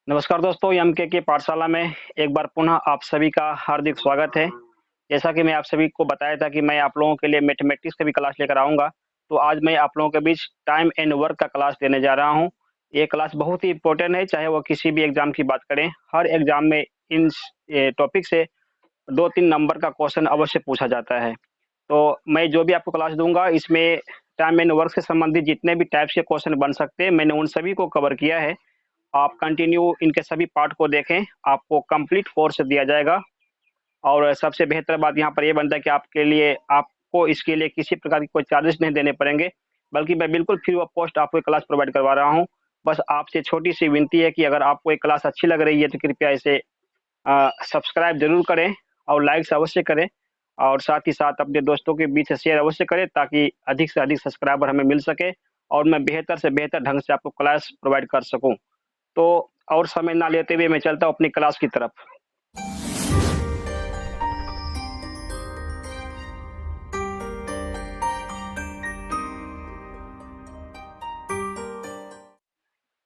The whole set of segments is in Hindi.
नमस्कार दोस्तों, एमके की पाठशाला में एक बार पुनः आप सभी का हार्दिक स्वागत है। जैसा कि मैं आप सभी को बताया था कि मैं आप लोगों के लिए मैथमेटिक्स की भी क्लास लेकर आऊँगा, तो आज मैं आप लोगों के बीच टाइम एंड वर्क का क्लास देने जा रहा हूँ। ये क्लास बहुत ही इम्पोर्टेंट है, चाहे वो किसी भी एग्ज़ाम की बात करें। हर एग्ज़ाम में इन टॉपिक से 2-3 नंबर का क्वेश्चन अवश्य पूछा जाता है। तो मैं जो भी आपको क्लास दूँगा, इसमें टाइम एंड वर्क से संबंधित जितने भी टाइप्स के क्वेश्चन बन सकते हैं, मैंने उन सभी को कवर किया है। आप कंटिन्यू इनके सभी पार्ट को देखें, आपको कंप्लीट कोर्स दिया जाएगा। और सबसे बेहतर बात यहाँ पर ये बनता है कि आपको इसके लिए किसी प्रकार की कोई चार्जेस नहीं देने पड़ेंगे, बल्कि मैं बिल्कुल फ्री ऑफ कॉस्ट आपको ये क्लास प्रोवाइड करवा रहा हूँ। बस आपसे छोटी-सी विनती है कि अगर आपको ये क्लास अच्छी लग रही है, तो कृपया इसे सब्सक्राइब ज़रूर करें और लाइक्स अवश्य करें, और साथ ही साथ अपने दोस्तों के बीच शेयर अवश्य करें, ताकि अधिक से अधिक सब्सक्राइबर हमें मिल सके और मैं बेहतर से बेहतर ढंग से आपको क्लास प्रोवाइड कर सकूँ। तो और समय ना लेते हुए मैं चलता हूँ अपनी क्लास की तरफ।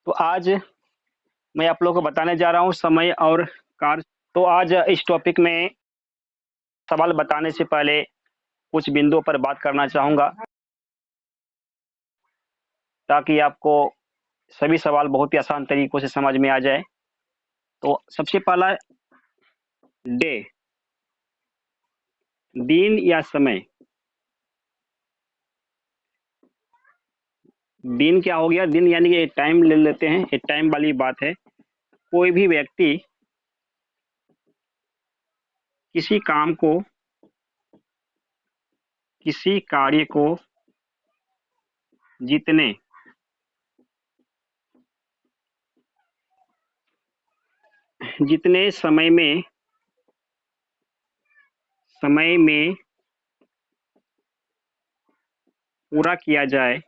तो आज मैं आप लोगों को बताने जा रहा हूँ समय और कार्य। तो आज इस टॉपिक में सवाल बताने से पहले कुछ बिंदुओं पर बात करना चाहूँगा, ताकि आपको सभी सवाल बहुत ही आसान तरीकों से समझ में आ जाए। तो सबसे पहला, डे, दिन या समय। दिन क्या हो गया? दिन यानी कि टाइम ले लेते हैं, ये टाइम वाली बात है। कोई भी व्यक्ति किसी काम को, किसी कार्य को जितने जितने समय में पूरा किया जाए,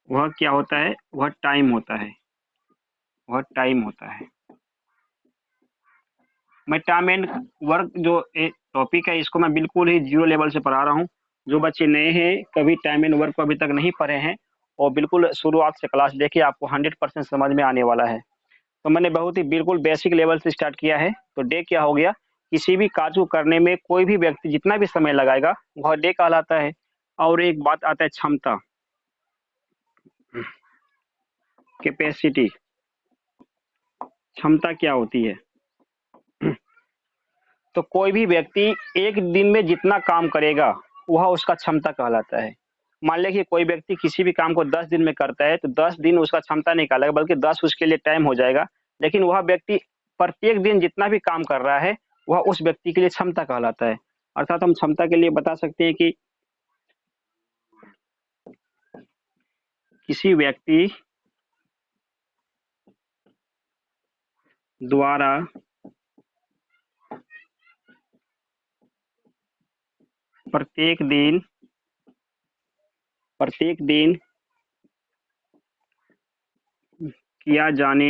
वह क्या होता है? वह टाइम होता है। वह टाइम होता है। मैं टाइम एंड वर्क जो टॉपिक है, इसको मैं बिल्कुल ही जीरो लेवल से पढ़ा रहा हूँ। जो बच्चे नए हैं, कभी टाइम एंड वर्क को अभी तक नहीं पढ़े हैं, और बिल्कुल शुरुआत से क्लास देखिए, आपको 100% समझ में आने वाला है। तो मैंने बहुत ही बिल्कुल बेसिक लेवल से स्टार्ट किया है। तो डे क्या हो गया? किसी भी कार्य को करने में कोई भी व्यक्ति जितना भी समय लगाएगा, वह डे कहलाता है। और एक बात आता है क्षमता, कैपेसिटी। क्षमता क्या होती है? तो कोई भी व्यक्ति एक दिन में जितना काम करेगा, वह उसका क्षमता कहलाता है। मान लें कि कोई व्यक्ति किसी भी काम को 10 दिन में करता है, तो 10 दिन उसका क्षमता नहीं कहलाएगा, बल्कि 10 उसके लिए टाइम हो जाएगा। लेकिन वह व्यक्ति प्रत्येक दिन जितना भी काम कर रहा है, वह उस व्यक्ति के लिए क्षमता कहलाता है। अर्थात हम क्षमता के लिए बता सकते हैं कि किसी व्यक्ति द्वारा प्रत्येक दिन किया जाने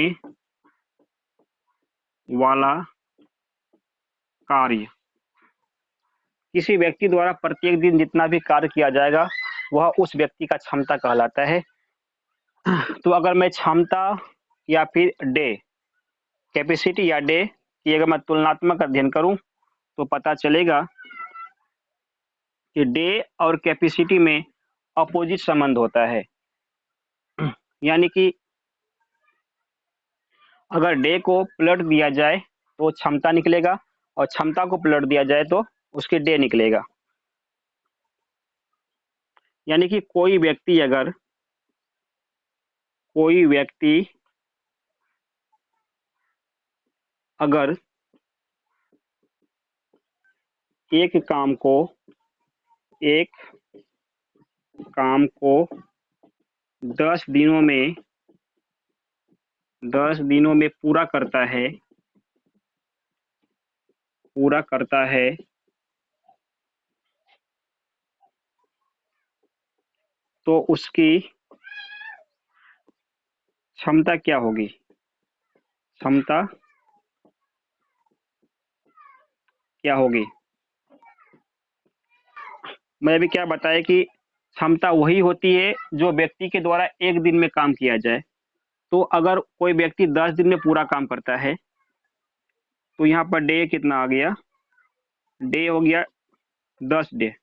वाला कार्य, किसी व्यक्ति द्वारा प्रत्येक दिन जितना भी कार्य किया जाएगा, वह उस व्यक्ति का क्षमता कहलाता है। तो अगर मैं क्षमता या फिर डे, कैपेसिटी या डे की अगर मैं तुलनात्मक अध्ययन करूं, तो पता चलेगा कि डे और कैपेसिटी में अपोजिट संबंध होता है। यानी कि अगर डे को पलट दिया जाए तो क्षमता निकलेगा, और क्षमता को पलट दिया जाए तो उसके डे निकलेगा। यानी कि कोई व्यक्ति अगर एक एक काम को 10 दिनों में पूरा करता है, तो उसकी क्षमता क्या होगी? क्षमता क्या होगी। मैं अभी क्या बताया कि क्षमता वही होती है जो व्यक्ति के द्वारा एक दिन में काम किया जाए। तो अगर कोई व्यक्ति 10 दिन में पूरा काम करता है तो यहाँ पर डे कितना आ गया, डे हो गया 10 डे।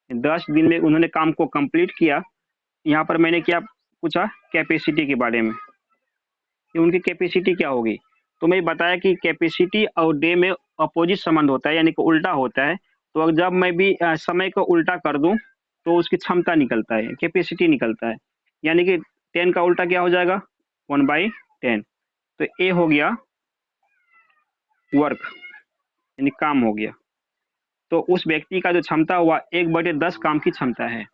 10 दिन में उन्होंने काम को कंप्लीट किया। यहाँ पर मैंने क्या पूछा, कैपेसिटी के बारे में कि उनकी कैपेसिटी क्या होगी। तो मैं बताया कि कैपेसिटी और डे में अपोजिट संबंध होता है, यानी कि उल्टा होता है। तो अगर जब मैं भी समय को उल्टा कर दूं तो उसकी क्षमता निकलता है, कैपेसिटी निकलता है। यानी कि 10 का उल्टा क्या हो जाएगा, 1/10। तो ए हो गया वर्क, यानी काम हो गया। तो उस व्यक्ति का जो क्षमता हुआ 1/10 काम की क्षमता है।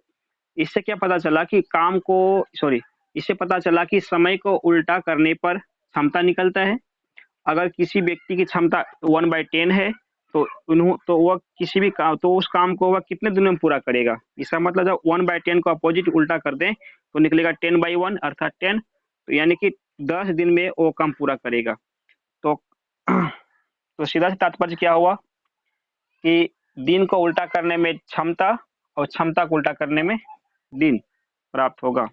इससे क्या पता चला कि इससे पता चला कि समय को उल्टा करने पर क्षमता निकलता है। अगर किसी व्यक्ति की क्षमता 1/10 है तो वह किसी भी काम, तो उस काम को वह कितने दिनों में पूरा करेगा। इसका मतलब जब 1/10 को अपोजिट उल्टा कर दें तो निकलेगा 10/1 अर्थात 10। तो यानी कि 10 दिन में वो काम पूरा करेगा। तो तो सीधा सा तात्पर्य क्या हुआ कि दिन को उल्टा करने में क्षमता और क्षमता को उल्टा करने में दिन प्राप्त होगा।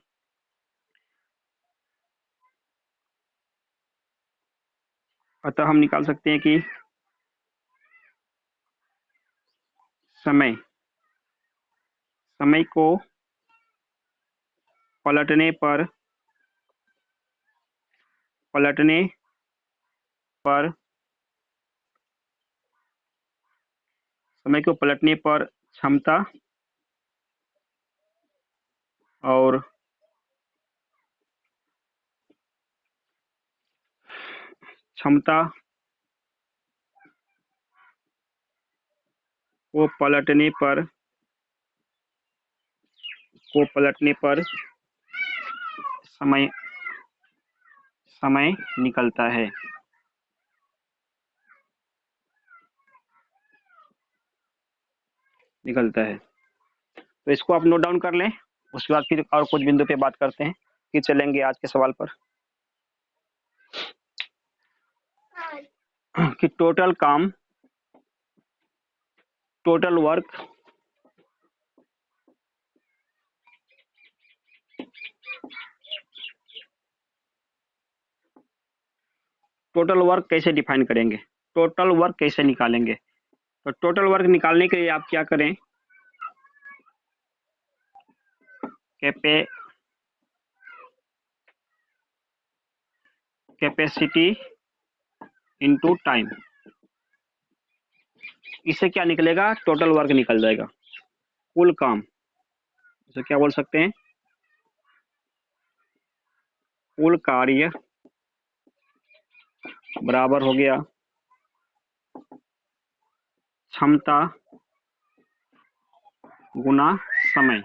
अतः हम निकाल सकते हैं कि समय को पलटने पर क्षमता और क्षमता को पलटने पर समय निकलता है। तो इसको आप नोट डाउन कर लें, उसके बाद फिर और कुछ बिंदु पे बात करते हैं, फिर चलेंगे आज के सवाल पर कि टोटल काम, टोटल वर्क कैसे डिफाइन करेंगे, टोटल वर्क कैसे निकालेंगे। तो टोटल वर्क निकालने के लिए आप क्या करें, कैपेसिटी इनटू टाइम। इससे क्या निकलेगा, टोटल वर्क निकल जाएगा, कुल काम। इसे क्या बोल सकते हैं, कुल कार्य बराबर हो गया क्षमता गुना समय।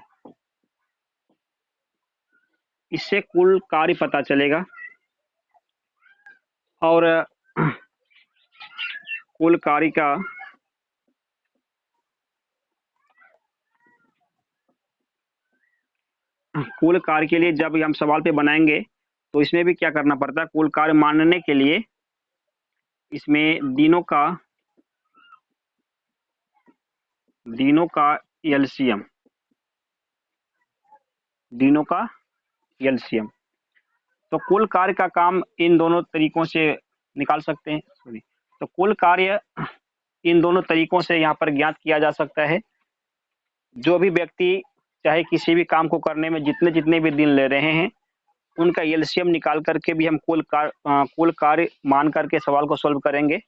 इससे कुल कार्य पता चलेगा और कुल कार्य का कुल कार्य के लिए जब हम सवाल पे बनाएंगे तो इसमें भी क्या करना पड़ता है, कुल कार्य मानने के लिए इसमें दिनों का एलसीएम, तो कुल कार्य का काम इन दोनों तरीकों से निकाल सकते हैं। तो कुल कार्य इन दोनों तरीकों से यहाँ पर ज्ञात किया जा सकता है। जो भी व्यक्ति चाहे किसी भी काम को करने में जितने भी दिन ले रहे हैं उनका एलसीएम निकाल करके भी हम कुल कार्य मान करके सवाल को सॉल्व करेंगे,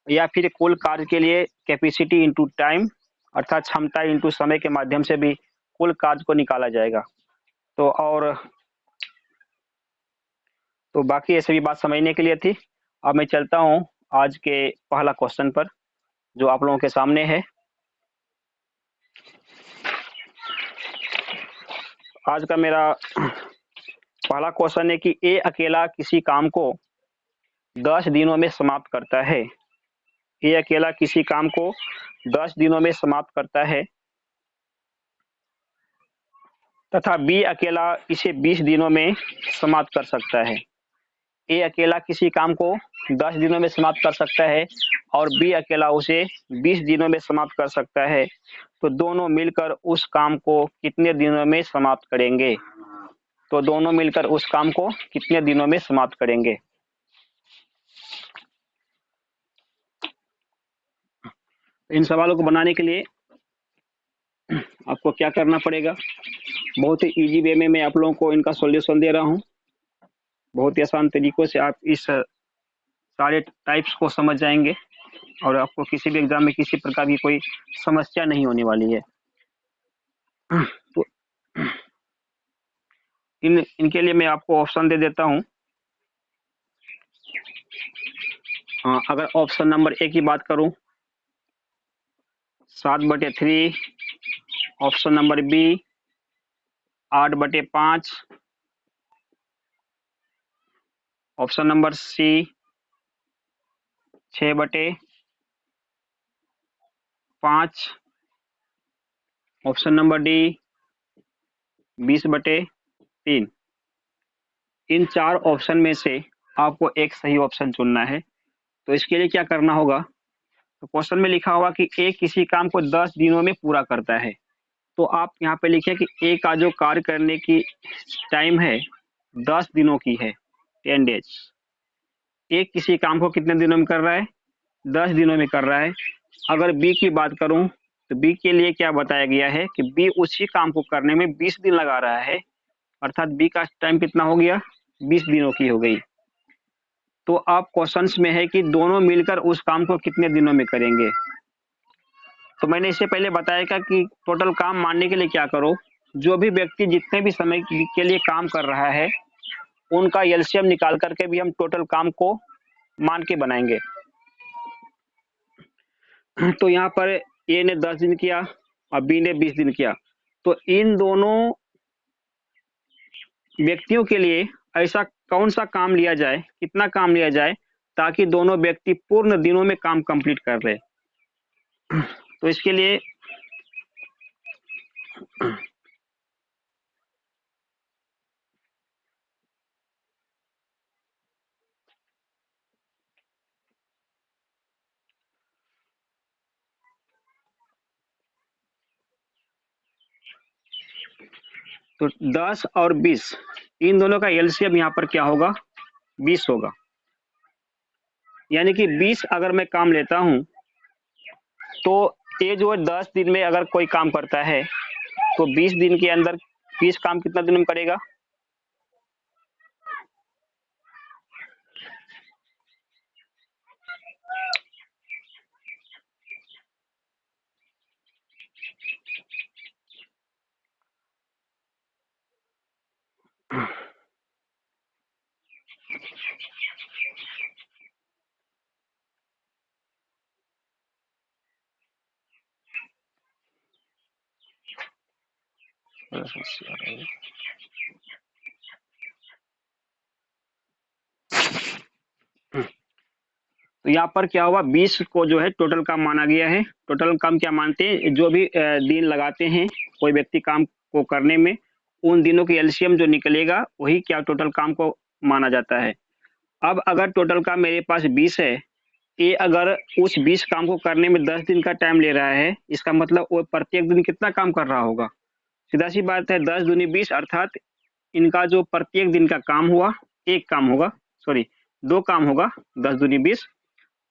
या फिर कुल कार्य के लिए कैपेसिटी इनटू टाइम अर्थात क्षमता इनटू समय के माध्यम से भी कुल कार्य को निकाला जाएगा। तो बाकी ये सभी बात समझने के लिए थी। अब मैं चलता हूँ आज के पहला क्वेश्चन पर जो आप लोगों के सामने है। आज का मेरा पहला क्वेश्चन है कि ए अकेला किसी काम को 10 दिनों में समाप्त करता है। ए अकेला किसी काम को 10 दिनों में समाप्त करता है तथा बी अकेला इसे 20 दिनों में समाप्त कर सकता है। ए अकेला किसी काम को 10 दिनों में समाप्त कर सकता है और बी अकेला उसे 20 दिनों में समाप्त कर सकता है, तो दोनों मिलकर उस काम को कितने दिनों में समाप्त करेंगे? तो दोनों मिलकर उस काम को कितने दिनों में समाप्त करेंगे? इन सवालों को बनाने के लिए आपको क्या करना पड़ेगा? बहुत ही इजी वे में मैं आप लोगों को इनका सॉल्यूशन दे रहा हूँ। बहुत ही आसान तरीकों से आप इस सारे टाइप्स को समझ जाएंगे और आपको किसी भी एग्जाम में किसी प्रकार की कोई समस्या नहीं होने वाली है। तो इनके लिए मैं आपको ऑप्शन दे देता हूँ। हाँ, अगर ऑप्शन नंबर ए की बात करूं, 7/3, option number B 8/5, option number C 6/5, option number D 20/3। इन 4 ऑप्शन में से आपको एक सही ऑप्शन चुनना है। तो इसके लिए क्या करना होगा? तो क्वेश्चन में लिखा होगा कि ए किसी काम को 10 दिनों में पूरा करता है। तो आप यहाँ पे लिखिए कि ए का जो कार्य करने की टाइम है 10 दिनों की है, 10 डेज। ए किसी काम को कितने दिनों में कर रहा है? 10 दिनों में कर रहा है। अगर बी की बात करूं तो बी के लिए क्या बताया गया है कि बी उसी काम को करने में 20 दिन लगा रहा है, अर्थात बी का टाइम कितना हो गया? 20 दिनों की हो गई। तो आप क्वेश्चंस में है कि दोनों मिलकर उस काम को कितने दिनों में करेंगे। तो मैंने इससे पहले बताया कि टोटल काम मानने के लिए क्या करो, जो भी व्यक्ति जितने भी समय के लिए काम कर रहा है उनका एलसीएम निकाल करके भी हम टोटल काम को मान के बनाएंगे। तो यहाँ पर ए ने 10 दिन किया और बी ने 20 दिन किया, तो इन दोनों व्यक्तियों के लिए ऐसा कौन सा काम लिया जाए, कितना काम लिया जाए ताकि दोनों व्यक्ति पूर्ण दिनों में काम कंप्लीट कर ले। तो इसके लिए तो 10 और 20 इन दोनों का एलसीएम यहाँ पर क्या होगा? 20 होगा। यानी कि 20 अगर मैं काम लेता हूं तो ये जो है 10 दिन में अगर कोई काम करता है तो 20 दिन के अंदर 20 काम कितना दिन में करेगा? तो यहाँ पर क्या हुआ? 20 को जो है टोटल काम माना गया है। टोटल काम क्या मानते हैं? जो भी दिन लगाते हैं कोई व्यक्ति काम को करने में, उन दिनों की एलसीएम जो निकलेगा वही क्या टोटल काम को माना जाता है। अब अगर टोटल काम मेरे पास 20 है, ये अगर उस 20 काम को करने में 10 दिन का टाइम ले रहा है, इसका मतलब वो प्रत्येक दिन कितना काम कर रहा होगा? सीधा सी बात है, 10 दूनी 20, अर्थात इनका जो प्रत्येक दिन का काम हुआ, एक काम होगा, सॉरी 2 काम होगा, 10 दूनी 20।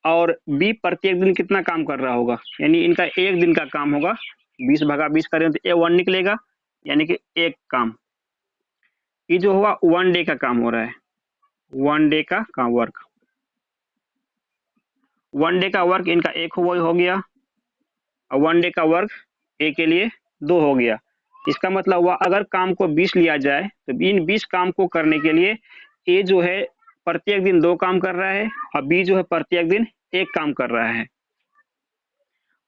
और बी प्रत्येक दिन कितना काम कर रहा होगा, यानी इनका एक दिन का काम होगा। 20/20 करें तो ए 1 निकलेगा, यानी कि एक काम। ये जो हुआ 1 डे का काम हो रहा है, 1 डे का काम वर्क, 1 डे का वर्क इनका एक हो गया, और 1 डे का वर्क ए के लिए 2 हो गया। इसका मतलब हुआ अगर काम को 20 लिया जाए तो इन 20 काम को करने के लिए ए जो है प्रत्येक दिन 2 काम कर रहा है और बी जो है प्रत्येक दिन 1 काम कर रहा है।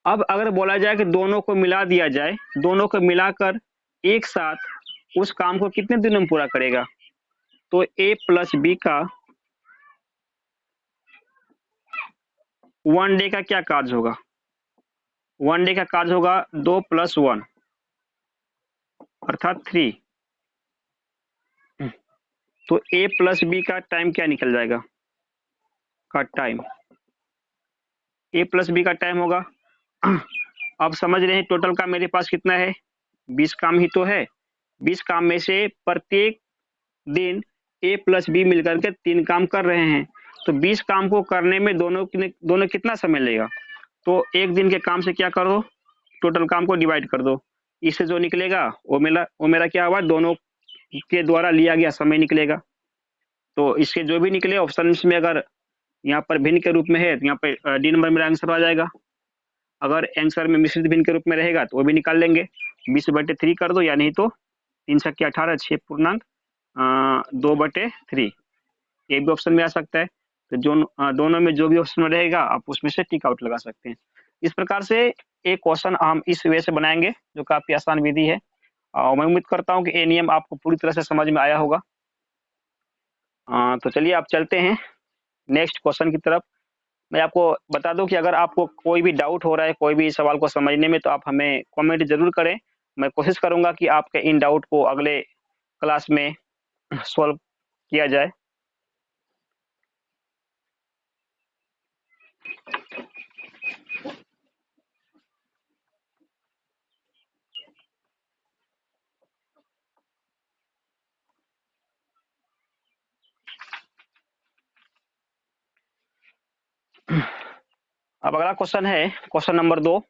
अब अगर बोला जाए कि दोनों को मिला दिया जाए, दोनों को मिलाकर एक साथ उस काम को कितने दिनों में पूरा करेगा, तो ए प्लस बी का 1 डे का क्या कार्य होगा? 1 डे का कार्य होगा 2 + 1 अर्थात 3। तो ए प्लस बी का टाइम क्या निकल जाएगा? का टाइम ए प्लस बी का टाइम होगा। अब समझ रहे हैं टोटल काम मेरे पास कितना है, 20 काम ही तो है। 20 काम में से प्रत्येक दिन ए प्लस बी मिलकर के 3 काम कर रहे हैं, तो 20 काम को करने में दोनों कितना समय लेगा। तो एक दिन के काम से क्या करो, टोटल काम को डिवाइड कर दो, इससे जो निकलेगा वो मेरा क्या हुआ, दोनों के द्वारा लिया गया समय निकलेगा। तो इसके जो भी निकले ऑप्शन में अगर यहाँ पर भिन्न के रूप में है तो यहाँ पे डी नंबर मेरा आंसर आ जाएगा। अगर आंसर में मिश्रित भिन्न के रूप में रहेगा तो वो भी निकाल लेंगे, 20/3 कर दो, या नहीं तो 3 छक्के 18, 6 पूर्णांक 2/3, ये भी ऑप्शन में आ सकता है। तो दोनों में जो भी ऑप्शन में रहेगा आप उसमें से टिक आउट लगा सकते हैं। इस प्रकार से एक क्वेश्चन हम इस वे से बनाएंगे जो काफी आसान विधि है, और मैं उम्मीद करता हूँ कि ये नियम आपको पूरी तरह से समझ में आया होगा। तो चलिए आप चलते हैं नेक्स्ट क्वेश्चन की तरफ। मैं आपको बता दूं कि अगर आपको कोई भी डाउट हो रहा है कोई भी सवाल को समझने में, तो आप हमें कमेंट जरूर करें। मैं कोशिश करूंगा कि आपके इन डाउट को अगले क्लास में सॉल्व किया जाए। अब अगला क्वेश्चन है क्वेश्चन नंबर 2।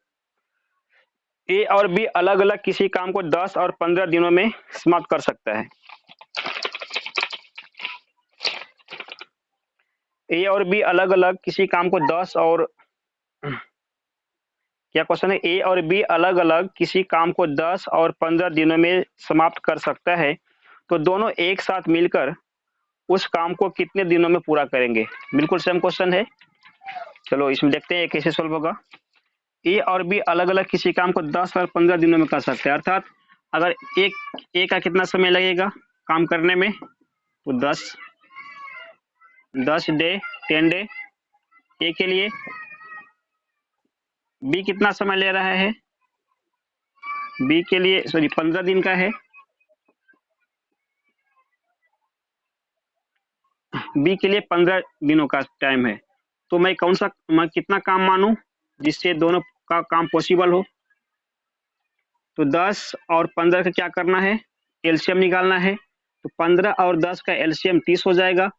ए और बी अलग अलग किसी काम को 10 और 15 दिनों में समाप्त कर सकता है। ए और बी अलग अलग किसी काम को 10 और क्या क्वेश्चन है, ए और बी अलग अलग किसी काम को 10 और 15 दिनों में समाप्त कर सकता है, तो दोनों एक साथ मिलकर उस काम को कितने दिनों में पूरा करेंगे। बिल्कुल सेम क्वेश्चन है, चलो इसमें देखते हैं कैसे सोल्व होगा। ए और बी अलग अलग किसी काम को 10 और 15 दिनों में कर सकते हैं, अर्थात अगर एक ए का कितना समय लगेगा काम करने में, तो 10 डे 10 डे ए के लिए। बी कितना समय ले रहा है, बी के लिए सॉरी 15 दिन का है, बी के लिए 15 दिनों का टाइम है। तो मैं कितना काम मानूं जिससे दोनों का काम पॉसिबल हो। तो 10 और 15 का क्या करना है, एलसीएम निकालना है। तो 15 और 10 का एलसीएम 30 हो जाएगा,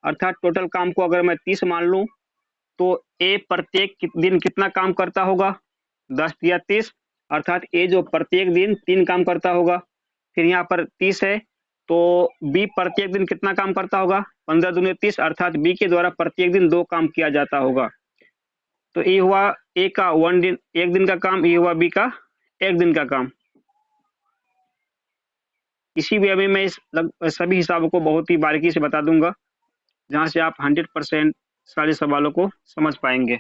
अर्थात टोटल काम को अगर मैं 30 मान लूं, तो ए प्रत्येक दिन कितना काम करता होगा, 10 या 30, अर्थात ए जो प्रत्येक दिन 3 काम करता होगा। फिर यहाँ पर 30 है, तो बी प्रत्येक दिन कितना काम करता होगा, 15 दूनी 30, अर्थात बी के द्वारा प्रत्येक दिन 2 काम किया जाता होगा। तो ये हुआ ए का 1 दिन, 1 दिन का काम, ये हुआ बी का 1 दिन का काम। इसी वे में मैं सभी हिसाबों को बहुत ही बारीकी से बता दूंगा, जहां से आप 100% सारे सवालों को समझ पाएंगे।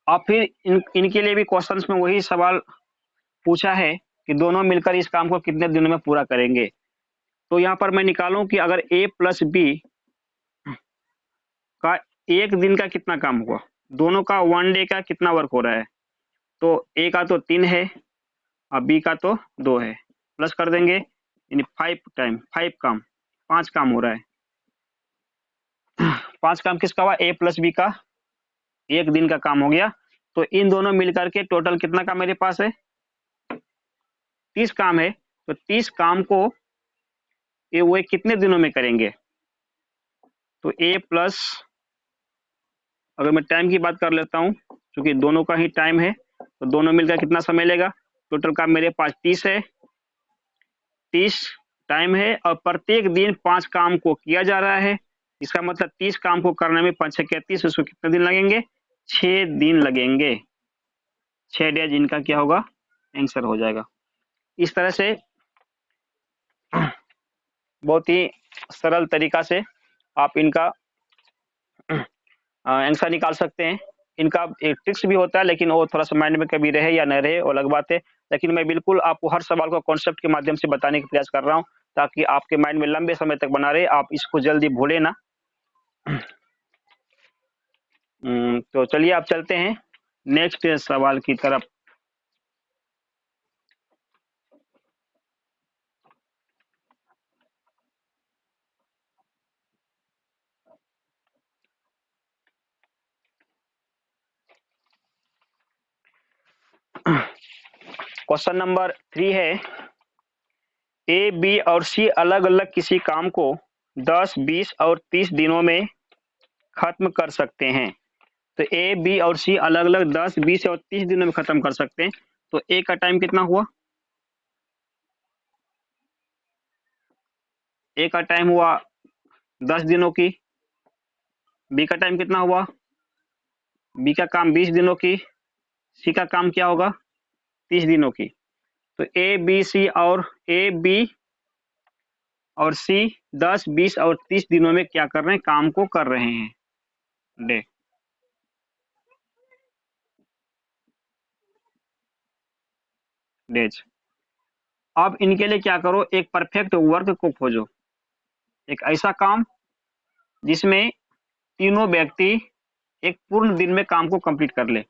और फिर इनके लिए भी क्वेश्चंस में वही सवाल पूछा है कि दोनों मिलकर इस काम को कितने दिनों में पूरा करेंगे। तो यहाँ पर मैं निकालूं कि अगर ए प्लस बी का 1 दिन का कितना काम हुआ, दोनों का 1 डे का कितना वर्क हो रहा है। तो ए का तो 3 है और बी का तो 2 है, प्लस कर देंगे, यानी 5 काम, 5 काम हो रहा है। 5 काम किसका हुआ, ए प्लस बी का 1 दिन का काम हो गया। तो इन दोनों मिलकर के टोटल कितना काम मेरे पास है, 30 काम है। तो 30 काम को ये वो कितने दिनों में करेंगे। तो ए प्लस, अगर मैं टाइम की बात कर लेता हूँ क्योंकि दोनों का ही टाइम है, तो दोनों मिलकर कितना समय लेगा, टोटल काम मेरे पास 30 है, 30 टाइम है, और प्रत्येक दिन 5 काम को किया जा रहा है। इसका मतलब 30 काम को करने में 5 6 30, उसको कितने दिन लगेंगे, 6 दिन लगेंगे। 6 डेज इनका क्या होगा, आंसर हो जाएगा। इस तरह से बहुत ही सरल तरीका से आप इनका आंसर निकाल सकते हैं। इनका एक ट्रिक्स भी होता है, लेकिन वो थोड़ा सा माइंड में कभी रहे या न रहे वो अलग बात है। लेकिन मैं बिल्कुल आपको हर सवाल को कॉन्सेप्ट के माध्यम से बताने का प्रयास कर रहा हूँ, ताकि आपके माइंड में लंबे समय तक बना रहे, आप इसको जल्दी भूले ना। तो चलिए आप चलते हैं नेक्स्ट सवाल की तरफ। क्वेश्चन नंबर 3 है, ए, बी और सी अलग अलग किसी काम को 10, 20 और 30 दिनों में खत्म कर सकते हैं। तो ए, बी और सी अलग अलग 10, 20 और 30 दिनों में खत्म कर सकते हैं। तो ए का टाइम कितना हुआ? ए का टाइम हुआ 10 दिनों की। बी का टाइम कितना हुआ? बी का काम 20 दिनों की। सी का काम क्या होगा? 30 दिनों की। तो ए, बी, सी और ए, बी और सी 10, 20 और 30 दिनों में क्या कर रहे हैं? काम को कर रहे हैं। Day days. अब इनके लिए क्या करो, एक परफेक्ट वर्क को खोजो, एक ऐसा काम जिसमें तीनों व्यक्ति एक पूर्ण दिन में काम को कंप्लीट कर ले।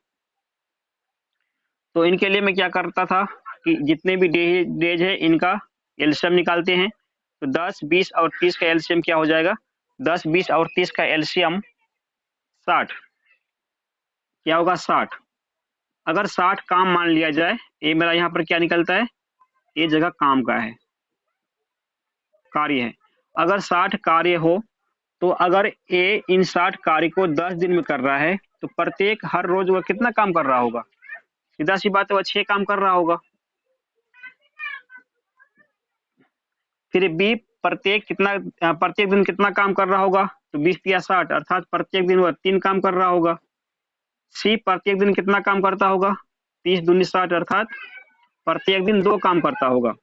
तो इनके लिए मैं क्या करता था कि जितने भी डेज है इनका एलसीएम निकालते हैं। तो 10, 20 और 30 का एलसीएम क्या हो जाएगा? 10, 20 और 30 का एलसीएम 60। क्या होगा? 60। अगर 60 काम मान लिया जाए, ये मेरा यहाँ पर क्या निकलता है? ये जगह काम का है, कार्य है। अगर 60 कार्य हो तो अगर ए इन 60 कार्य को 10 दिन में कर रहा है तो प्रत्येक हर रोज वह कितना काम कर रहा होगा? सीधा सी बात है, वह 6 काम कर रहा होगा। फिर बी प्रत्येक दिन कितना काम कर रहा होगा? तो 20 या 60 अर्थात प्रत्येक दिन वह 3 काम कर रहा होगा। सी प्रत्येक दिन कितना काम करता होगा? 30 दूनी 60 अर्थात प्रत्येक दिन 2 काम करता होगा।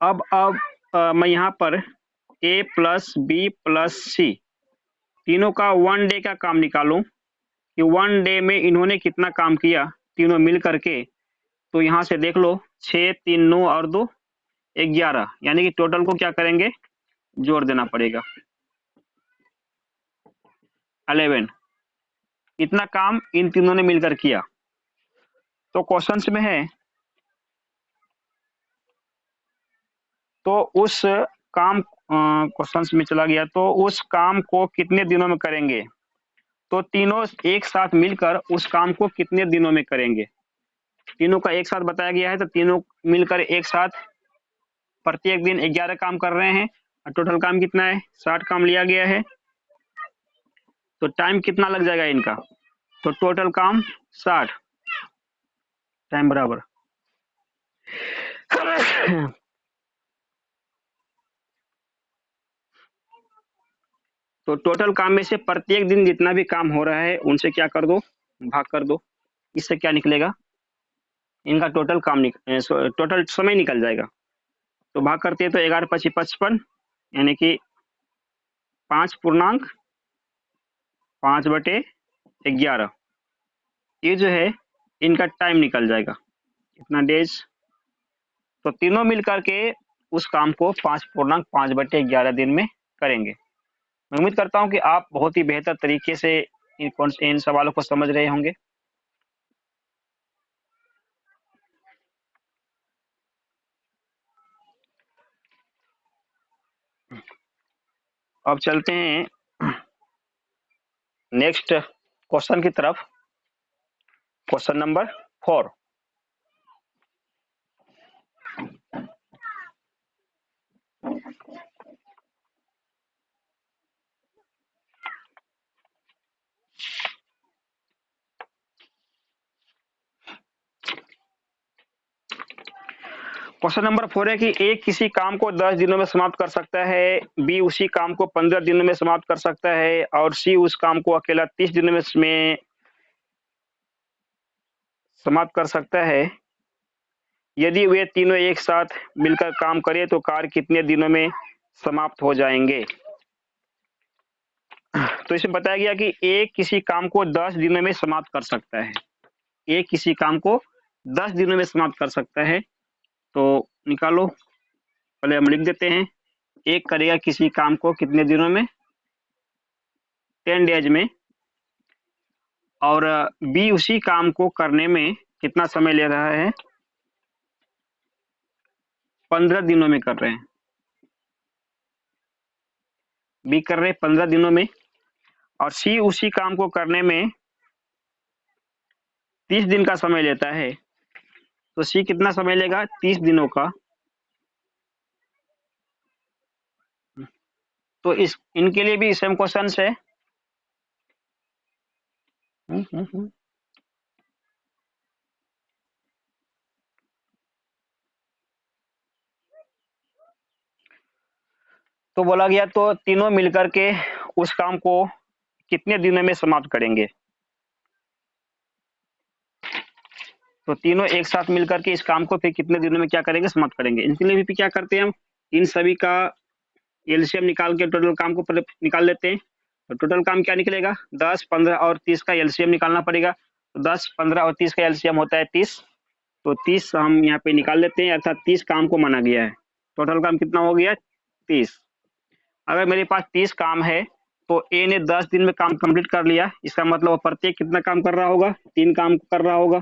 अब मैं यहाँ पर ए प्लस बी प्लस सी तीनों का 1 डे का काम निकालूं कि 1 डे में इन्होंने कितना काम किया तीनों मिल करके। तो यहाँ से देख लो, 6, 3, 9 और 2 11, यानी कि टोटल को क्या करेंगे? जोड़ देना पड़ेगा। 11 इतना काम इन तीनों ने मिलकर किया। तो क्वेश्चंस में है, तो उस काम क्वेश्चंस में चला गया, तो उस काम को कितने दिनों में करेंगे? तो तीनों एक साथ मिलकर उस काम को कितने दिनों में करेंगे? तीनों का एक साथ बताया गया है, तो तीनों मिलकर एक साथ प्रत्येक दिन 11 काम कर रहे हैं और टोटल काम कितना है? 60 काम लिया गया है। तो टाइम कितना लग जाएगा इनका? तो टोटल काम 60, टाइम बराबर तो टोटल काम में से प्रत्येक दिन जितना भी काम हो रहा है उनसे क्या कर दो? भाग कर दो। इससे क्या निकलेगा? इनका टोटल टोटल समय निकल जाएगा। तो भाग करते हैं तो 11, 25, 55, यानी कि 5/5/11 ये जो है इनका टाइम निकल जाएगा। इतना डेज। तो तीनों मिलकर के उस काम को 5/5/11 दिन में करेंगे। मैं उम्मीद करता हूं कि आप बहुत ही बेहतर तरीके से इन सवालों को समझ रहे होंगे। अब चलते हैं नेक्स्ट क्वेश्चन की तरफ। Question number 4। क्वेश्चन नंबर 4 है कि ए किसी काम को 10 दिनों में समाप्त कर सकता है, बी उसी काम को 15 दिनों में समाप्त कर सकता है और सी उस काम को अकेला 30 दिनों में समाप्त कर सकता है। यदि वे तीनों एक साथ मिलकर काम करें तो कार्य कितने दिनों में समाप्त हो जाएंगे? तो इसमें बताया गया कि ए किसी काम को 10 दिनों में समाप्त कर सकता है। ए किसी काम को 10 दिनों में समाप्त कर सकता है। तो निकालो, पहले हम लिख देते हैं। एक करेगा किसी काम को कितने दिनों में? 10 डेज में। और बी उसी काम को करने में कितना समय ले रहा है? 15 दिनों में कर रहे हैं। बी कर रहे हैं 15 दिनों में और सी उसी काम को करने में 30 दिन का समय लेता है, तो सी कितना समय लेगा 30 दिनों का। तो इस इनके लिए भी सेम क्वेश्चन है। तो बोला गया तो तीनों मिलकर के उस काम को कितने दिनों में समाप्त करेंगे। तो तीनों एक साथ मिलकर के इस काम को फिर कितने दिनों में क्या करेंगे, समाप्त करेंगे। इनके लिए भी क्या करते हैं हम, इन सभी का एलसीएम निकाल के टोटल काम को निकाल लेते हैं। तो टोटल काम क्या निकलेगा, 10, 15 और 30 का एलसीएम निकालना पड़ेगा। तो 10, 15 और 30 का एलसीएम होता है 30। तो 30 हम यहाँ पे निकाल लेते हैं, अर्थात 30 काम को माना गया है। टोटल काम कितना हो गया 30। अगर मेरे पास 30 काम है तो ए ने 10 दिन में काम कंप्लीट कर लिया, इसका मतलब वो प्रत्येक कितना काम कर रहा होगा, 3 काम कर रहा होगा।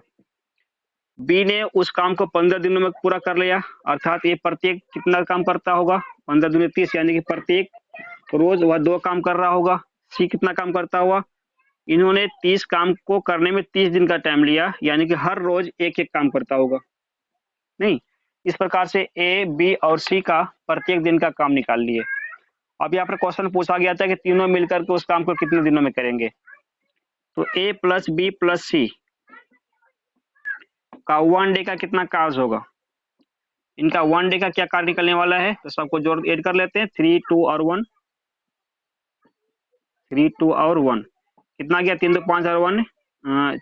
बी ने उस काम को 15 दिनों में पूरा कर लिया, अर्थात ये प्रत्येक कितना काम करता होगा, 15 दूनी 30, यानी कि प्रत्येक रोज वह 2 काम कर रहा होगा। सी कितना काम करता हुआ, इन्होंने 30 काम को करने में 30 दिन का टाइम लिया, यानी कि हर रोज एक एक काम करता होगा। नहीं, इस प्रकार से ए, बी और सी का प्रत्येक दिन का काम निकाल लिए। अब यहाँ पर क्वेश्चन पूछा गया था कि तीनों मिलकर के उस काम को कितने दिनों में करेंगे। तो ए प्लस बी प्लस सी का 1 डे का कितना कार्य होगा, इनका 1 डे का क्या कार्य निकलने वाला है, तो सबको जोड़ ऐड कर लेते हैं। 3, 2 और 1, 3, 2 और 1 कितना गया, 3, 2, 5 और 1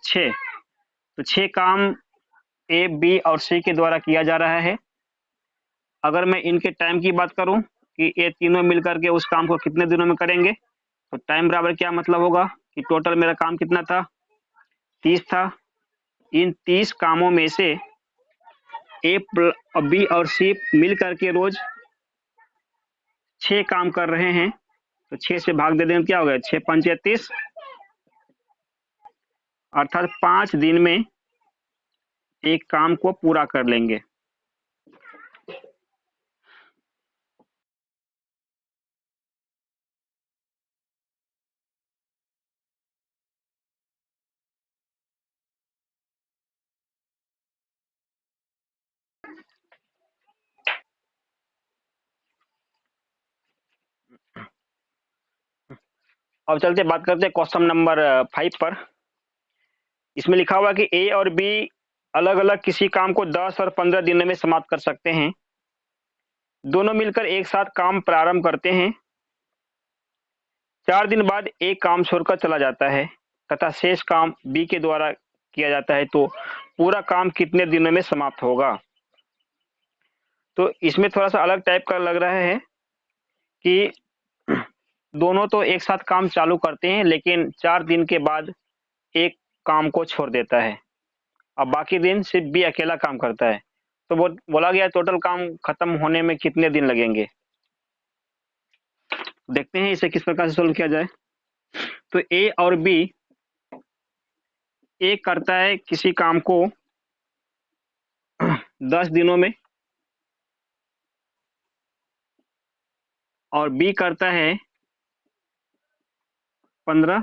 6। तो 6 काम ए, बी और सी के द्वारा किया जा रहा है। अगर मैं इनके टाइम की बात करूं कि ये तीनों मिलकर के उस काम को कितने दिनों में करेंगे, तो टाइम बराबर क्या मतलब होगा कि टोटल मेरा काम कितना था, 30 था। इन 30 कामों में से ए, बी और सी मिल करके रोज 6 काम कर रहे हैं, तो 6 से भाग दे दें क्या हो गया, 6 पंचे 30, अर्थात 5 दिन में एक काम को पूरा कर लेंगे। अब चलते बात करते हैं क्वेश्चन नंबर 5 पर। इसमें लिखा हुआ कि ए और बी अलग अलग किसी काम को 10 और 15 दिनों में समाप्त कर सकते हैं। दोनों मिलकर एक साथ काम प्रारंभ करते हैं। 4 दिन बाद एक काम छोड़कर चला जाता है तथा शेष काम बी के द्वारा किया जाता है, तो पूरा काम कितने दिनों में समाप्त होगा। तो इसमें थोड़ा सा अलग टाइप का लग रहा है कि दोनों तो एक साथ काम चालू करते हैं, लेकिन 4 दिन के बाद एक काम को छोड़ देता है। अब बाकी दिन सिर्फ बी अकेला काम करता है। तो बोला गया टोटल काम खत्म होने में कितने दिन लगेंगे। देखते हैं इसे किस प्रकार से सोल्व किया जाए। तो ए और बी, ए करता है किसी काम को 10 दिनों में और बी करता है 15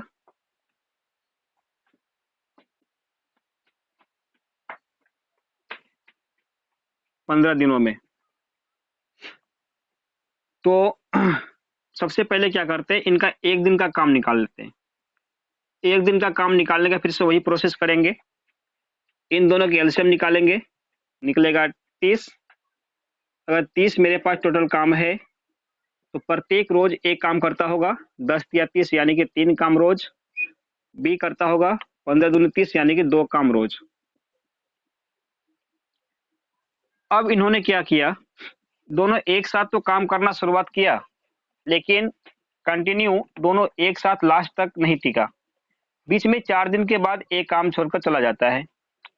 दिनों में। तो सबसे पहले क्या करते हैं, इनका एक दिन का काम निकाल लेते हैं। एक दिन का काम निकालने का फिर से वही प्रोसेस करेंगे। इन दोनों की एलसीएम निकालेंगे, निकलेगा 30। अगर 30 मेरे पास टोटल काम है तो प्रत्येक रोज एक काम करता होगा, 10 या 30 यानी कि 3 काम रोज। बी करता होगा 15 दूनी 30 यानी कि 2 काम रोज। अब इन्होंने क्या किया, दोनों एक साथ तो काम करना शुरुआत किया, लेकिन कंटिन्यू दोनों एक साथ लास्ट तक नहीं टिका। बीच में 4 दिन के बाद एक काम छोड़कर चला जाता है,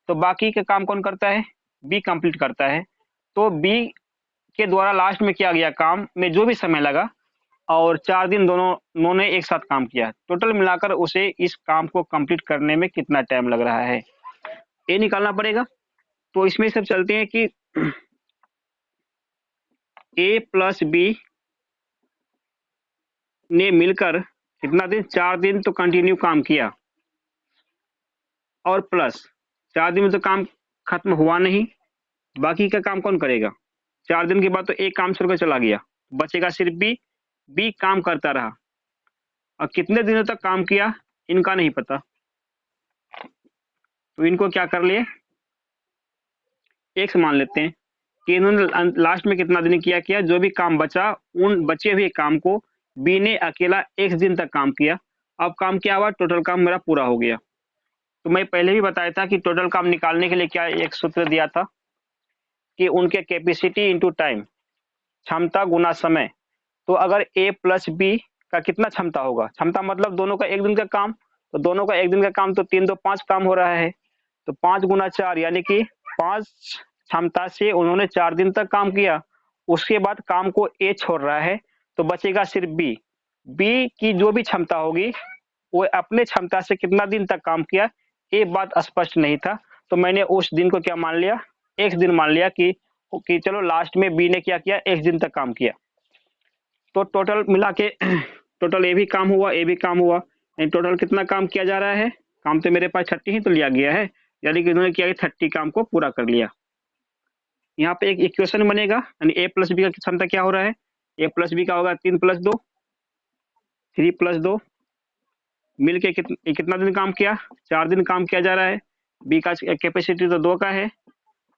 तो बाकी के काम कौन करता है, बी कंप्लीट करता है। तो बी के द्वारा लास्ट में किया गया काम में जो भी समय लगा और 4 दिन दोनों ने एक साथ काम किया, टोटल मिलाकर उसे इस काम को कंप्लीट करने में कितना टाइम लग रहा है, ये निकालना पड़ेगा। तो इसमें सब चलते हैं कि ए प्लस बी ने मिलकर कितना दिन, 4 दिन तो कंटिन्यू काम किया, और प्लस 4 दिन में तो काम खत्म हुआ नहीं, बाकी का काम कौन करेगा? 4 दिन के बाद तो एक काम छोड़कर चला गया, बचेगा सिर्फ बी। बी काम करता रहा और कितने दिनों तक काम किया इनका नहीं पता, तो इनको क्या कर लिए, एक्स मान लेते हैं कि इन्होंने लास्ट में कितना दिन किया, जो भी काम बचा उन बचे हुए काम को बी ने अकेला एक्स दिन तक काम किया। अब काम क्या हुआ, टोटल काम मेरा पूरा हो गया। तो मैं पहले भी बताया था कि टोटल काम निकालने के लिए क्या एक सूत्र दिया था कि उनके कैपेसिटी इंटू टाइम, क्षमता गुना समय। तो अगर ए प्लस बी का कितना क्षमता होगा, क्षमता मतलब दोनों का एक दिन का काम, तो दोनों का एक दिन का काम तो 3 2 5 काम हो रहा है, तो 5 गुना 4 यानी कि 5 क्षमता से उन्होंने 4 दिन तक काम किया। उसके बाद काम को ए छोड़ रहा है तो बचेगा सिर्फ बी। बी की जो भी क्षमता होगी वो अपने क्षमता से कितना दिन तक काम किया ये बात स्पष्ट नहीं था, तो मैंने उस दिन को क्या मान लिया, एक्स दिन मान लिया कि चलो लास्ट में बी ने क्या किया, एक्स दिन तक काम किया। तो टोटल मिला के टोटल ए भी काम हुआ, ए भी काम हुआ, टोटल कितना काम किया जा रहा है, काम तो मेरे पास 30 ही तो लिया गया है, यानी कि इन्होंने किया 30 काम को पूरा कर लिया। यहाँ पे एक इक्वेशन बनेगा, यानी ए प्लस बी का क्षमता क्या हो रहा है, ए प्लस बी का होगा 3 + 2 3 + 2 मिलके कितना दिन काम किया, 4 दिन काम किया जा रहा है। बी का कैपेसिटी तो 2 का है,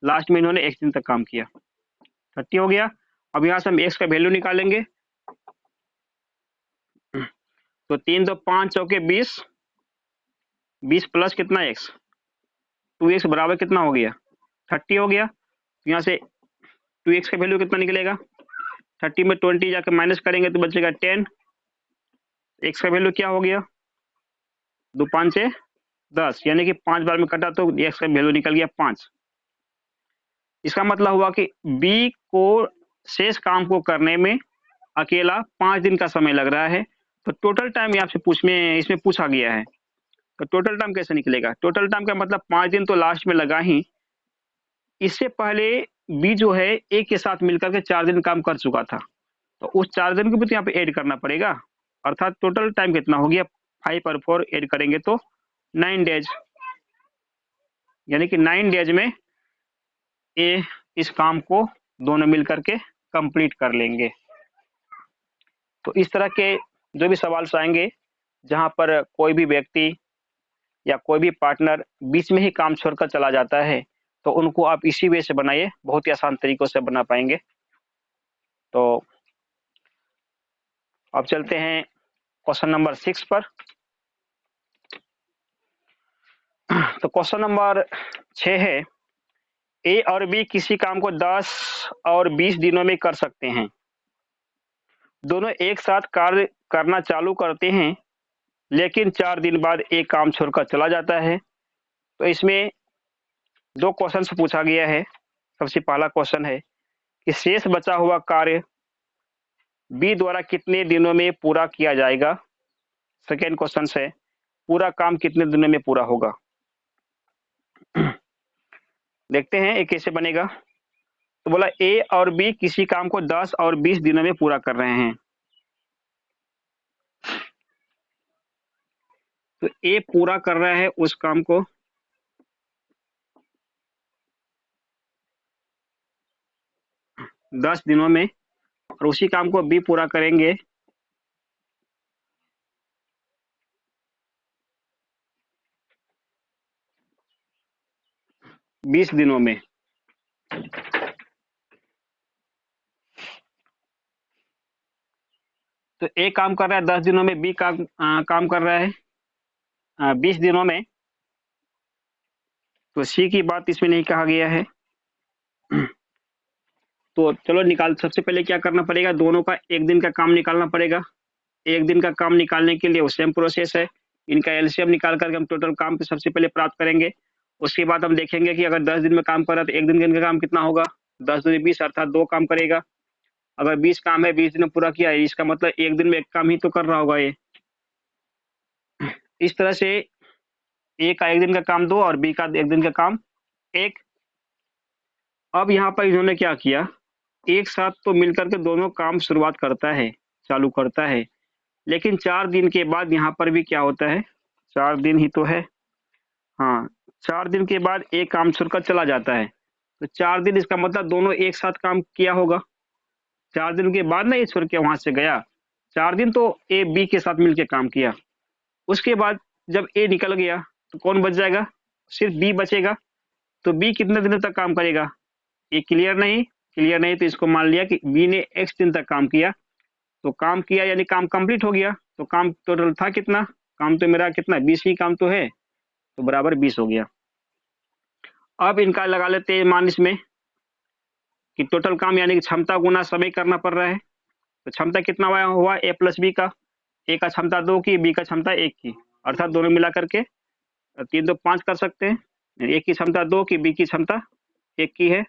लास्ट में इन्होंने 1 दिन तक काम किया, 30 हो गया। अब यहाँ से हम एक्स का वैल्यू निकालेंगे, तो 3 2 5 चौके 20, 20 प्लस कितना एक्स, 2x बराबर कितना हो गया, 30 हो गया। यहाँ से 2x का वैल्यू कितना निकलेगा, 30 में 20 जाकर माइनस करेंगे तो बचेगा 10, x का वैल्यू क्या हो गया, 2 5 से 10, यानी कि 5 बार में कटा तो x का वैल्यू निकल गया 5। इसका मतलब हुआ कि b को शेष काम को करने में अकेला 5 दिन का समय लग रहा है। तो टोटल टाइम आपसे इसमें पूछा गया है, तो टोटल टाइम कैसे निकलेगा, टोटल टाइम का मतलब 5 दिन तो लास्ट में लगा ही, इससे पहले बी जो है ए के साथ मिलकर के 4 दिन काम कर चुका था, तो उस 4 दिन को भी तो यहाँ पे ऐड करना पड़ेगा, अर्थात टोटल टाइम कितना हो गया, 5 और 4 ऐड करेंगे तो 9 डेज, यानी कि 9 डेज में ए इस काम को दोनों मिलकर के कंप्लीट कर लेंगे। तो इस तरह के जो भी सवाल आएंगे जहां पर कोई भी व्यक्ति या कोई भी पार्टनर बीच में ही काम छोड़कर चला जाता है, तो उनको आप इसी वे से बनाइए, बहुत ही आसान तरीकों से बना पाएंगे। तो अब चलते हैं क्वेश्चन नंबर 6 पर। तो क्वेश्चन नंबर 6 है, ए और बी किसी काम को 10 और 20 दिनों में कर सकते हैं। दोनों एक साथ कार्य करना चालू करते हैं, लेकिन 4 दिन बाद एक काम छोड़कर चला जाता है। तो इसमें 2 क्वेश्चन से पूछा गया है। सबसे पहला क्वेश्चन है कि शेष बचा हुआ कार्य बी द्वारा कितने दिनों में पूरा किया जाएगा। सेकेंड क्वेश्चन है पूरा काम कितने दिनों में पूरा होगा। देखते हैं ये कैसे बनेगा। तो बोला ए और बी किसी काम को 10 और 20 दिनों में पूरा कर रहे हैं। तो ए पूरा कर रहा है उस काम को 10 दिनों में, और उसी काम को बी पूरा करेंगे 20 दिनों में। तो ए काम कर रहा है 10 दिनों में, बी काम कर रहा है 20 दिनों में। तो सी की बात इसमें नहीं कहा गया है। तो चलो सबसे पहले क्या करना पड़ेगा, दोनों का एक दिन का काम निकालना पड़ेगा। एक दिन का काम निकालने के लिए वो सेम प्रोसेस है, इनका एलसीएम निकाल करके हम टोटल काम सबसे पहले प्राप्त करेंगे। उसके बाद हम देखेंगे कि अगर 10 दिन में काम कर रहा है तो एक दिन का काम कितना होगा, 10 दूनी 20 अर्थात 2 काम करेगा। अगर 20 काम है 20 दिन में पूरा किया है, इसका मतलब एक दिन में एक काम ही तो कर रहा होगा ये। इस तरह से ए का एक दिन का काम 2 और बी का एक दिन का काम 1। अब यहाँ पर इन्होंने क्या किया, एक साथ तो मिलकर के दोनों काम शुरुआत करता है, चालू करता है, लेकिन 4 दिन के बाद यहाँ पर भी क्या होता है, 4 दिन ही तो है, हाँ 4 दिन के बाद एक काम छोड़कर चला जाता है, तो 4 दिन इसका मतलब दोनों एक साथ काम किया होगा। 4 दिन के बाद ना ये छोड़ के वहाँ से गया, 4 दिन तो ए बी के साथ मिलके काम किया। उसके बाद जब ए निकल गया तो कौन बच जाएगा? सिर्फ बी बचेगा। तो बी कितने दिनों तक काम करेगा? ये क्लियर नहीं? क्लियर नहीं तो इसको मान लिया कि बी ने एक्स दिन तक काम किया, तो काम किया यानी काम कंप्लीट हो गया। तो काम टोटल था कितना? काम तो मेरा कितना 20 ही काम तो है, तो बराबर 20 हो गया। अब इनका लगा लेते हैं मान इसमें कि टोटल काम यानी कि क्षमता गुना समय करना पड़ रहा है। तो क्षमता कितना हुआ ए प्लस बी का? ए का क्षमता 2 की, बी का क्षमता 1 की, अर्थात दोनों मिला करके 3 2 5 कर सकते हैं। ए की क्षमता 2 की, बी की क्षमता 1 की है,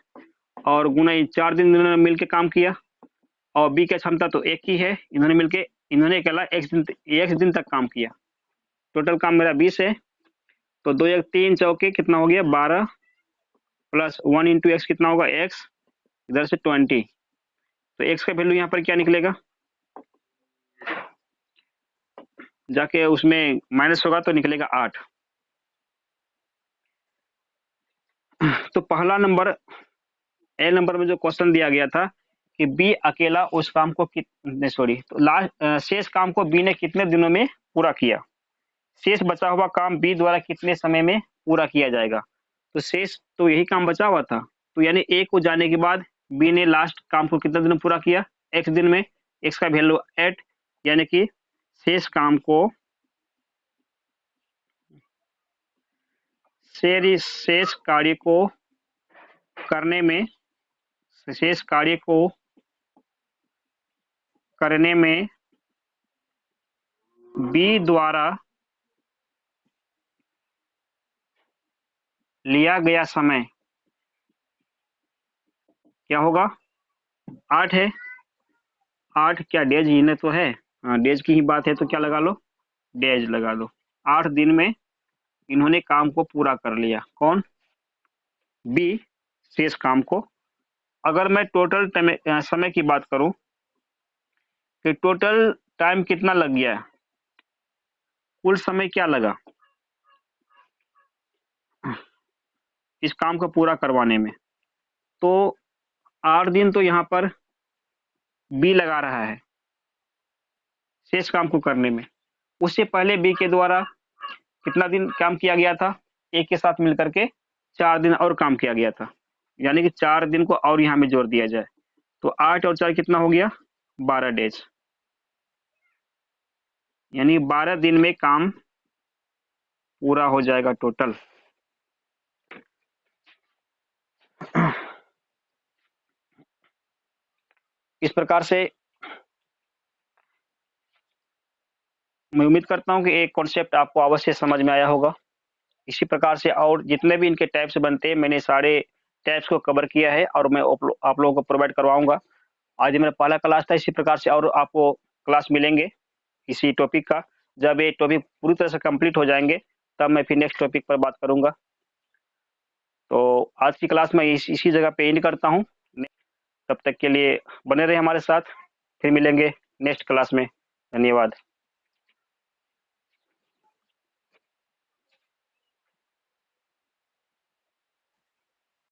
और गुना 4 दिन इन्होंने मिलकर काम किया, और बी की क्षमता तो 1 की है, इन्होंने अकेला x दिन तक काम किया। टोटल काम मेरा 20 है, तो 2 1 3 चौके कितना हो गया 12 प्लस 1 इंटू एक्स कितना होगा x, इधर से 20, तो x का वैल्यू यहाँ पर क्या निकलेगा? जाके उसमें माइनस होगा तो निकलेगा 8। तो पहला नंबर ए नंबर में जो क्वेश्चन दिया गया था कि बी अकेला उस काम को तो लास्ट शेष काम को बी ने कितने दिनों में पूरा किया, शेष बचा हुआ काम बी द्वारा कितने समय में पूरा किया जाएगा। तो शेष तो यही काम बचा हुआ था, तो यानी ए को जाने के बाद बी ने लास्ट काम को कितने दिन में पूरा किया? x दिन में। x का वैल्यू 8, यानी कि शेष काम को शेष कार्य को करने में बी द्वारा लिया गया समय क्या होगा? 8 है। 8 क्या डेज ही तो है? हाँ, डेज की ही बात है, तो क्या लगा लो? डेज लगा लो। 8 दिन में इन्होंने काम को पूरा कर लिया। कौन? बी, शेष काम को। अगर मैं टोटल समय की बात करूं कि टोटल टाइम कितना लग गया है, कुल समय क्या लगा इस काम को पूरा करवाने में, तो 8 दिन तो यहाँ पर बी लगा रहा है शेष काम को करने में। उससे पहले बी के द्वारा कितना दिन काम किया गया था? एक के साथ मिलकर के 4 दिन और काम किया गया था, यानी कि 4 दिन को और यहाँ में जोड़ दिया जाए तो 8 और 4 कितना हो गया? 12 डेज, यानी 12 दिन में काम पूरा हो जाएगा टोटल। इस प्रकार से मैं उम्मीद करता हूं कि एक कॉन्सेप्ट आपको अवश्य समझ में आया होगा। इसी प्रकार से और जितने भी इनके टाइप्स बनते हैं, मैंने सारे टाइप्स को कवर किया है और मैं आप लोगों को प्रोवाइड करवाऊंगा। आज मेरा पहला क्लास था, इसी प्रकार से और आपको क्लास मिलेंगे इसी टॉपिक का। जब ये टॉपिक पूरी तरह से कंप्लीट हो जाएंगे तब मैं फिर नेक्स्ट टॉपिक पर बात करूंगा। तो आज की क्लास मैं इसी जगह पे एंड करता हूँ। तब तक के लिए बने रहे हमारे साथ, फिर मिलेंगे नेक्स्ट क्लास में। धन्यवाद।